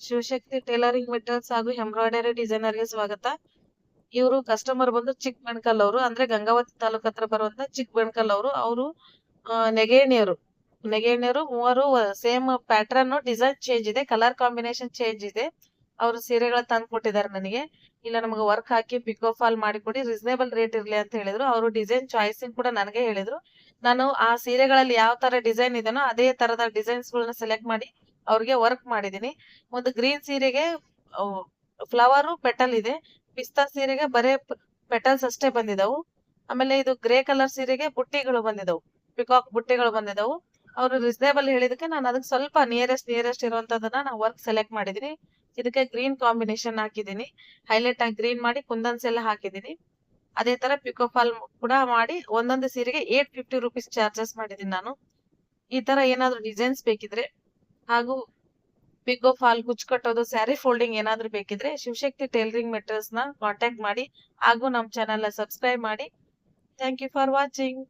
Shivashakti tailoring materials ಹಾಗೂ embroidery designer ಗೆ ಸ್ವಾಗತ. ಇವರು ಕಸ್ಟಮರ್ ಬಂದು ಚಿಕ್ಕಬೆಣಕಲ್ ಅವರು, ಅಂದ್ರೆ ಗಂಗಾವತಿ ತಾಲೂಕ್ ಹತ್ರ ಬರುವಂತ ಚಿಕ್ಕಬೆಣಕಲ್ ಅವರು ನೆಗೆಣಿಯವರು ಮೂವರು ಸೇಮ್ ಪ್ಯಾಟರ್ನ್ ಡಿಸೈನ್ ಚೇಂಜ್ ಇದೆ, ಕಲರ್ ಕಾಂಬಿನೇಷನ್ ಚೇಂಜ್ ಇದೆ. ಅವರು ಸೀರೆಗಳ ತಂದು ಕೊಟ್ಟಿದ್ದಾರೆ ನನಗೆ. ಇಲ್ಲ ನಮಗೆ ವರ್ಕ್ ಹಾಕಿ ಪಿಕೋ ಫಾಲ್ ಮಾಡಿಕೊಡಿ, ರೀಸನೇಬಲ್ ರೇಟ್ ಇರ್ಲಿ ಅಂತ ಹೇಳಿದ್ರು. ಅವರು ಡಿಸೈನ್ ಚಾಯ್ಸಿಂಗ್ ಕೂಡ ನನಗೆ ಹೇಳಿದ್ರು. ನಾನು ಆ ಸೀರೆಗಳಲ್ಲಿ ಯಾವ ತರ ಡಿಸೈನ್ ಇದೆನೋ ಅದೇ ತರದ ಡಿಸೈನ್ಸ್ ಗಳನ್ನ ಸೆಲೆಕ್ಟ್ ಮಾಡಿ ಅವ್ರಿಗೆ ವರ್ಕ್ ಮಾಡಿದೀನಿ. ಒಂದು ಗ್ರೀನ್ ಸೀರೆಗೆ ಫ್ಲವರ್ ಪೆಟಲ್ ಇದೆ, ಪಿಸ್ತಾ ಸೀರೆಗೆ ಬರೇ ಪೆಟಲ್ಸ್ ಅಷ್ಟೇ ಬಂದಿದವು. ಆಮೇಲೆ ಇದು ಗ್ರೇ ಕಲರ್ ಸೀರೆಗೆ ಬುಟ್ಟಿಗಳು ಬಂದಿದವು, ಪಿಕಾಕ್ ಬುಟ್ಟಿಗಳು ಬಂದಿದವು. ಅವರು ರೀಸನೇಬಲ್ ಹೇಳಿದಕ್ಕೆ ನಾನು ಅದಕ್ಕೆ ಸ್ವಲ್ಪ ನಿಯರೆಸ್ಟ್ ಇರುವಂತದನ್ನ ನಾನು ವರ್ಕ್ ಸೆಲೆಕ್ಟ್ ಮಾಡಿದೀನಿ. ಇದಕ್ಕೆ ಗ್ರೀನ್ ಕಾಂಬಿನೇಷನ್ ಹಾಕಿದೀನಿ, ಹೈಲೈಟ್ ಆಗಿ ಗ್ರೀನ್ ಮಾಡಿ ಕುಂದನ್ಸ್ ಎಲ್ಲ ಹಾಕಿದೀನಿ. ಅದೇ ತರ ಪಿಕೋ ಫಾಲ್ ಕೂಡ ಮಾಡಿ ಒಂದೊಂದು ಸೀರೆಗೆ 850 ರುಪೀಸ್ ಚಾರ್ಜಸ್ ಮಾಡಿದೀನಿ ನಾನು. ಈ ತರ ಏನಾದ್ರು ಡಿಸೈನ್ಸ್ ಬೇಕಿದ್ರೆ ಹಾಗೂ ಪಿಕೋ ಫಾಲ್, ಕುಚ್ ಕಟ್ಟೋದು, ಸ್ಯಾರಿ ಫೋಲ್ಡಿಂಗ್ ಏನಾದ್ರು ಬೇಕಿದ್ರೆ ಶಿವಶಕ್ತಿ ಟೈಲರಿಂಗ್ ಮೆಟೀರಿಯಲ್ಸ್ ನ ಕಾಂಟ್ಯಾಕ್ಟ್ ಮಾಡಿ ಹಾಗೂ ನಮ್ಮ ಚಾನೆಲ್ ಸಬ್ಸ್ಕ್ರೈಬ್ ಮಾಡಿ. Thank you for watching.